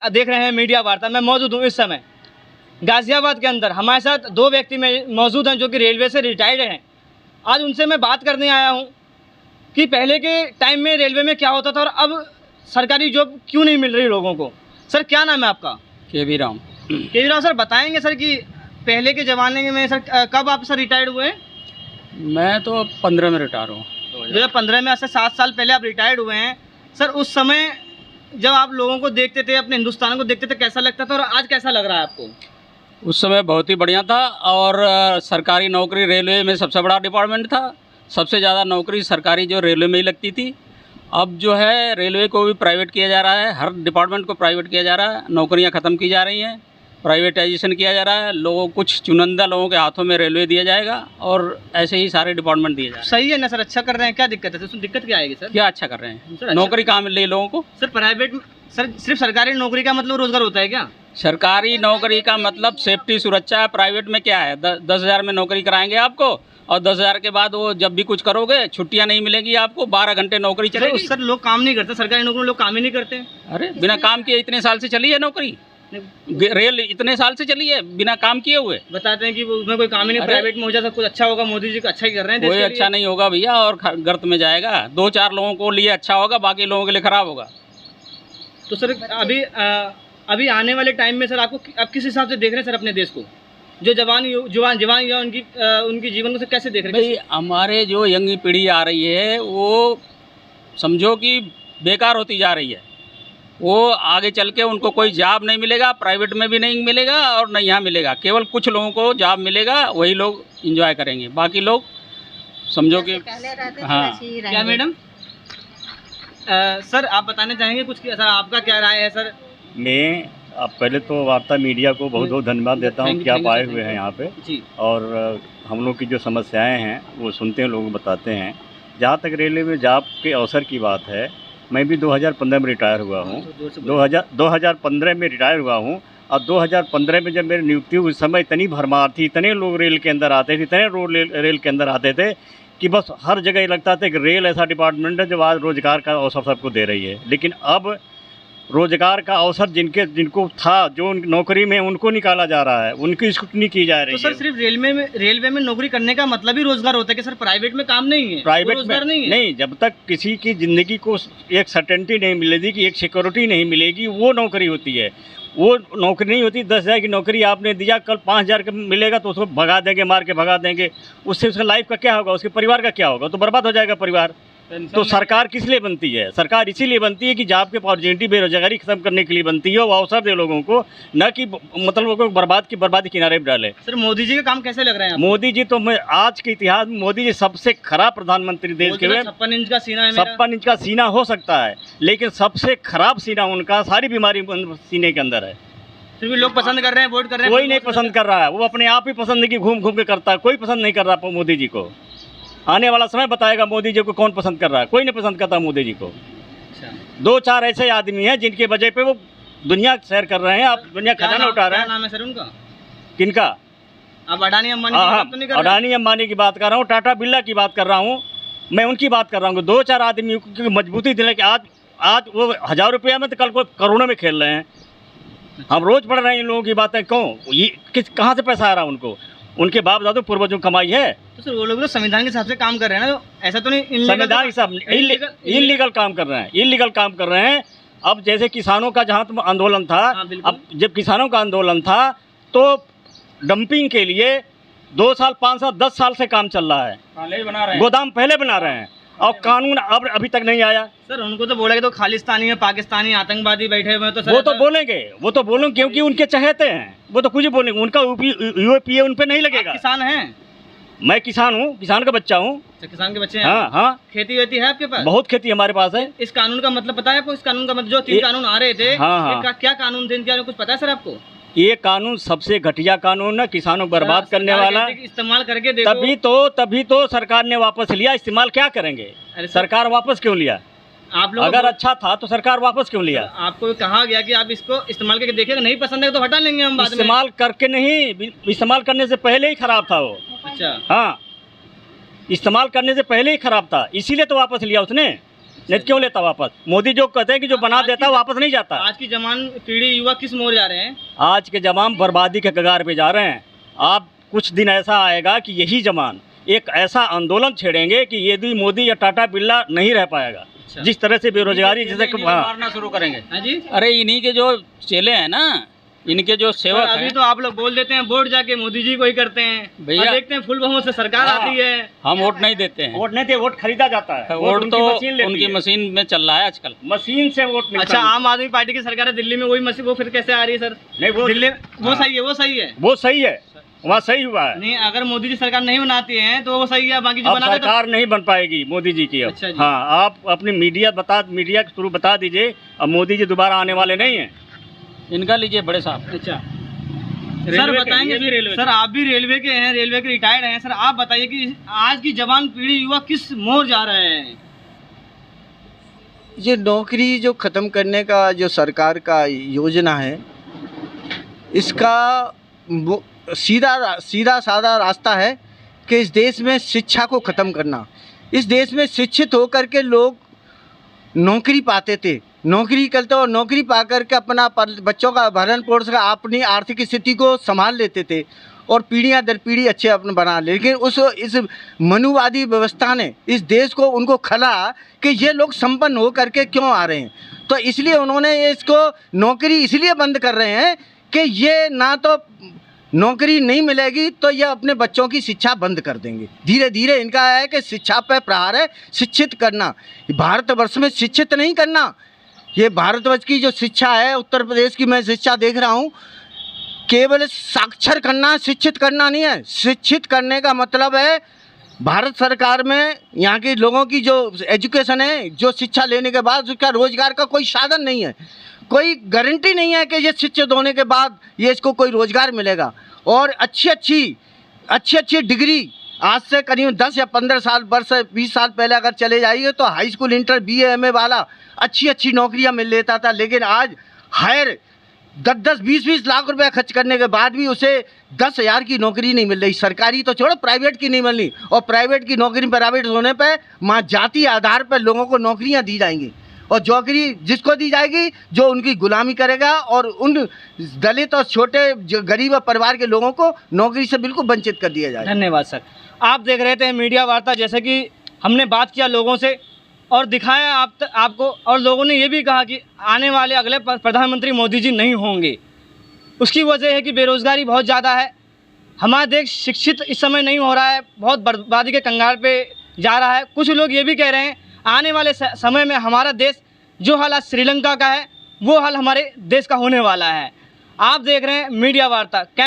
देख रहे हैं मीडिया वार्ता, मैं मौजूद हूँ इस समय गाज़ियाबाद के अंदर। हमारे साथ दो व्यक्ति में मौजूद हैं जो कि रेलवे से रिटायर्ड हैं। आज उनसे मैं बात करने आया हूँ कि पहले के टाइम में रेलवे में क्या होता था और अब सरकारी जॉब क्यों नहीं मिल रही लोगों को। सर क्या नाम है आपका? केवी राम। सर बताएंगे सर कि पहले के ज़माने में सर कब आप सर रिटायर्ड हुए हैं? मैं तो 15 में रिटायर हूँ। 2015 में, आज से 7 साल पहले आप रिटायर्ड हुए हैं। सर उस समय जब आप लोगों को देखते थे, अपने हिंदुस्तान को देखते थे, कैसा लगता था और आज कैसा लग रहा है आपको? उस समय बहुत ही बढ़िया था और सरकारी नौकरी रेलवे में सबसे बड़ा डिपार्टमेंट था। सबसे ज़्यादा नौकरी सरकारी जो रेलवे में ही लगती थी। अब जो है रेलवे को भी प्राइवेट किया जा रहा है, हर डिपार्टमेंट को प्राइवेट किया जा रहा है, नौकरियां ख़त्म की जा रही हैं, प्राइवेटाइजेशन किया जा रहा है। लोगों कुछ चुनिंदा लोगों के हाथों में रेलवे दिया जाएगा और ऐसे ही सारे डिपार्टमेंट दिए जा रहे हैं। सही है ना सर? अच्छा कर रहे हैं। क्या दिक्कत है? तो उसमें दिक्कत क्या आएगी सर? क्या अच्छा कर रहे हैं? अच्छा। नौकरी कहाँ मिल रही है लोगों को? सर प्राइवेट सर सिर्फ सरकारी नौकरी का मतलब रोजगार होता है क्या? सरकारी नौकरी का मतलब सेफ्टी सुरक्षा है। प्राइवेट में क्या है? 10,000 में नौकरी कराएंगे आपको और 10,000 के बाद वो जब भी कुछ करोगे छुट्टियां नहीं मिलेगी आपको, 12 घंटे नौकरी चलेगी। सर लोग काम नहीं करते, सरकारी नौकरी में लोग काम ही नहीं करते। अरे बिना काम किए इतने साल से चली है नौकरी, रेल इतने साल से चली है बिना काम किए हुए। बताते हैं कि उसमें कोई काम ही नहीं, प्राइवेट में हो जाए सब कुछ अच्छा होगा, मोदी जी को अच्छा ही कर रहे हैं। कोई अच्छा नहीं होगा भैया और गर्त में जाएगा। 2-4 लोगों को लिए अच्छा होगा, बाकी लोगों के लिए खराब होगा। तो सर अभी आने वाले टाइम में सर आप किस हिसाब से देख रहे हैं सर अपने देश को? जो जवान या उनकी जीवन को सर कैसे देख रहे हैं? भाई हमारे जो यंग पीढ़ी आ रही है वो समझो कि बेकार होती जा रही है। वो आगे चल के उनको कोई जॉब नहीं मिलेगा, प्राइवेट में भी नहीं मिलेगा और न यहाँ मिलेगा। केवल कुछ लोगों को जॉब मिलेगा, वही लोग एंजॉय करेंगे, बाकी लोग समझो कि हाँ। क्या मैडम सर आप बताना चाहेंगे कुछ? सर आपका क्या राय है सर? मैं अब पहले तो वार्ता मीडिया को बहुत बहुत धन्यवाद देता हूँ कि आप आए हुए हैं यहाँ पे जी। और हम लोग की जो समस्याएं हैं वो सुनते हैं, लोग बताते हैं। जहाँ तक रेलवे में जॉब के अवसर की बात है, मैं भी 2015 में रिटायर हुआ हूँ। 2015 में रिटायर हुआ हूँ और 2015 में जब मेरी नियुक्ति हुई, उस समय इतनी भरमार थी, इतने लोग रेल के अंदर आते थे, इतने लोग रेल के अंदर आते थे कि बस हर जगह ये लगता था कि रेल ऐसा डिपार्टमेंट है जो आज रोज़गार का अवसर सबको दे रही है। लेकिन अब रोजगार का अवसर जिनको था, जो नौकरी में उनको निकाला जा रहा है, उनकी स्क्रूटनी की जा रही है। तो सर सिर्फ रेलवे में नौकरी करने का मतलब ही रोजगार होता है कि सर प्राइवेट में काम नहीं है? प्राइवेट रोजगार में नहीं, जब तक किसी की ज़िंदगी को एक सर्टेनिटी नहीं मिलेगी, कि एक सिक्योरिटी नहीं मिलेगी, वो नौकरी होती है। वो नौकरी नहीं होती। 10,000 की नौकरी आपने दिया, कल 5,000 का मिलेगा तो उसको भगा देंगे, मार के भगा देंगे। उससे उसका लाइफ का क्या होगा, उसके परिवार का क्या होगा? तो बर्बाद हो जाएगा परिवार। तो सरकार किस लिए बनती है? सरकार इसीलिए बनती है कि जॉब के अपॉर्चुनिटी, बेरोजगारी खत्म करने के लिए बनती है। वो अवसर दे लोगों को, न कि मतलब लोगों को बर्बादी किनारे पर डाले। सर मोदी जी का काम कैसे लग रहा है? मोदी जी तो मैं आज के इतिहास में मोदी जी सबसे खराब प्रधानमंत्री देश के हुए। 56 इंच का सीना है। 56 इंच का सीना हो सकता है, लेकिन सबसे खराब सीना उनका सारी बीमारी सीने के अंदर है। फिर भी लोग पसंद कर रहे हैं, वोट कर रहे हैं। कोई नहीं पसंद कर रहा है, वो अपने आप ही पसंद की घूम घूम के करता है। कोई पसंद नहीं कर रहा मोदी जी को। आने वाला समय बताएगा मोदी जी को कौन पसंद कर रहा है। कोई नहीं पसंद करता मोदी जी को। 2-4 ऐसे आदमी हैं जिनके वजह पे वो दुनिया सैर कर रहे हैं। आप दुनिया खजाना उठा रहे हैं। क्या नाम है सर उनका? किनका? आप अडानी अंबानी की बात तो नहीं कर रहे? अडानी अंबानी की बात कर रहा हूँ, टाटा बिरला की बात कर रहा हूँ, मैं उनकी बात कर रहा हूँ। 2-4 आदमी की मजबूती दिले कि आज वो 1,000 रुपया में तो कल को करोड़ों में खेल रहे हैं। हम रोज पढ़ रहे हैं इन लोगों की बातें। क्यों? ये कहाँ से पैसा आ रहा है उनको? उनके बाप दादों पूर्वजों कमाई है। तो सर वो लोग तो संविधान के हिसाब से काम कर रहे हैं ना, तो ऐसा तो नहीं संविधान के हिसाब इलीगल काम कर रहे हैं, इलीगल काम कर रहे हैं। अब जैसे किसानों का जहाँ आंदोलन था, अब जब किसानों का आंदोलन था तो डंपिंग के लिए 2 साल, 5 साल, 10 साल से काम चल रहा है। गोदाम पहले बना रहे हैं और कानून अब अभी तक नहीं आया। सर उनको तो बोलेंगे तो खालिस्तानी है, पाकिस्तानी आतंकवादी बैठे हुए हैं, तो सर वो तो बोलेंगे क्योंकि उनके चहेते हैं। वो तो कुछ बोलेंगे, उनका यूपीए उन पे नहीं लगेगा। किसान हैं? मैं किसान हूँ, किसान का बच्चा हूँ। किसान के बच्चे हैं? हाँ हाँ। खेती वेती है आपके पास? बहुत खेती हमारे पास है। इस कानून का मतलब पता है आपको? इस कानून का मतलब जो 3 कानून आ रहे थे, हाँ। क्या कानून थे इनके, कुछ पता है सर आपको? ये कानून सबसे घटिया कानून है, किसानों को बर्बाद करने वाला। इस्तेमाल करके देखो। तभी तो सरकार ने वापस लिया। इस्तेमाल क्या करेंगे? सरकार वापस क्यों लिया? आप लोग अगर अच्छा था तो सरकार वापस क्यों लिया? आपको कहा गया कि आप इसको इस्तेमाल करके देखिएगा, नहीं पसंद है तो हटा लेंगे हम बाद में। इस्तेमाल करके नहीं, इस्तेमाल करने से पहले ही खराब था वो। अच्छा। हाँ, इस्तेमाल करने से पहले ही खराब था, इसीलिए तो वापस लिया उसने। नहीं तो क्यों लेता वापस? मोदी जो कहते हैं कि जो बना देता है वापस नहीं जाता। आज की जवान पीढ़ी युवा किस मोड़ जा रहे हैं? आज के जवान बर्बादी के कगार पे जा रहे हैं। आप कुछ दिन ऐसा आएगा कि यही जवान एक ऐसा आंदोलन छेड़ेंगे कि यदि मोदी या टाटा बिरला नहीं रह पाएगा। जिस तरह से बेरोजगारी जैसे मारना शुरू करेंगे। हाँ जी, अरे इन्हीं के जो चेले हैं ना, इनके जो सेवक अभी हैं, तो आप लोग बोल देते हैं वोट जाके मोदी जी को ही करते हैं भैया, और देखते हैं फुल बहुमत से सरकार आती है। हम वोट नहीं देते हैं। वोट नहीं थे, वोट खरीदा जाता है। वोट तो उनकी उनकी मशीन में चल रहा है आजकल। मशीन से वोट मिलता अच्छा, है। आम आदमी पार्टी की सरकार है दिल्ली में, वही मशीन वो फिर कैसे आ रही है सर? नहीं वो दिल्ली वो हाँ। सही है, वो सही है। वो सही है, वहाँ सही हुआ है। नहीं, अगर मोदी जी सरकार नहीं बनाती है तो वो सही है, बाकी जो अब बना सरकार नहीं बन पाएगी मोदी जी की अब। अच्छा जी। हाँ, आप अपनी मीडिया के थ्रू बता दीजिए, अब मोदी जी दोबारा आने वाले नहीं हैं। इनका लीजिए बड़े साहब। अच्छा रेलवे सर के, बताएंगे ये भी रेलवे सर, आप भी रेलवे के हैं, रेलवे के रिटायर्ड हैं सर, आप बताइए कि आज की जवान पीढ़ी युवा किस मोड़ जा रहे हैं? ये नौकरी जो ख़त्म करने का जो सरकार का योजना है, इसका सीधा साधा रास्ता है कि इस देश में शिक्षा को ख़त्म करना। इस देश में शिक्षित होकर के लोग नौकरी पाते थे, नौकरी करते और नौकरी पा करके अपना बच्चों का भरण पोषण, अपनी आर्थिक स्थिति को संभाल लेते थे और पीढ़ियां दर पीढ़ी अच्छे अपने बना ले। लेकिन इस मनुवादी व्यवस्था ने इस देश को उनको खला कि ये लोग संपन्न हो करके क्यों आ रहे हैं, तो इसलिए उन्होंने इसको नौकरी इसलिए बंद कर रहे हैं कि ये ना तो नौकरी नहीं मिलेगी तो ये अपने बच्चों की शिक्षा बंद कर देंगे। धीरे धीरे इनका है कि शिक्षा पर प्रहार है, शिक्षित करना, भारतवर्ष में शिक्षित नहीं करना। ये भारतवर्ष की जो शिक्षा है, उत्तर प्रदेश की मैं शिक्षा देख रहा हूँ, केवल साक्षर करना, शिक्षित करना नहीं है। शिक्षित करने का मतलब है भारत सरकार में यहाँ के लोगों की जो एजुकेशन है, जो शिक्षा लेने के बाद उसका रोजगार का कोई साधन नहीं है, कोई गारंटी नहीं है कि ये शिक्षित होने के बाद ये इसको कोई रोजगार मिलेगा। और अच्छी अच्छी डिग्री आज से करीब 10 या 15 साल, 20 साल पहले अगर चले जाइए तो high school, inter, BA, MA वाला अच्छी नौकरियां मिल लेता था। लेकिन आज हायर 10-10, 20-20 लाख रुपए खर्च करने के बाद भी उसे 10,000 की नौकरी नहीं मिल रही। सरकारी तो छोड़ो, प्राइवेट की नहीं मिल रही। और प्राइवेट की नौकरी प्राइवेट होने पर वहाँ जाति आधार पर लोगों को नौकरियाँ दी जाएंगी और नौकरी जिसको दी जाएगी जो उनकी गुलामी करेगा और उन दलित और छोटे गरीब परिवार के लोगों को नौकरी से बिल्कुल वंचित कर दिया जाएगा। धन्यवाद सर। आप देख रहे थे मीडिया वार्ता, जैसे कि हमने बात किया लोगों से और दिखाया आपको, और लोगों ने ये भी कहा कि आने वाले अगले प्रधानमंत्री मोदी जी नहीं होंगे। उसकी वजह है कि बेरोज़गारी बहुत ज़्यादा है, हमारा देश शिक्षित इस समय नहीं हो रहा है, बहुत बर्बादी के कंगाल पे जा रहा है। कुछ लोग ये भी कह रहे हैं आने वाले समय में हमारा देश जो हाल आज श्रीलंका का है वो हाल हमारे देश का होने वाला है। आप देख रहे हैं मीडिया वार्ता।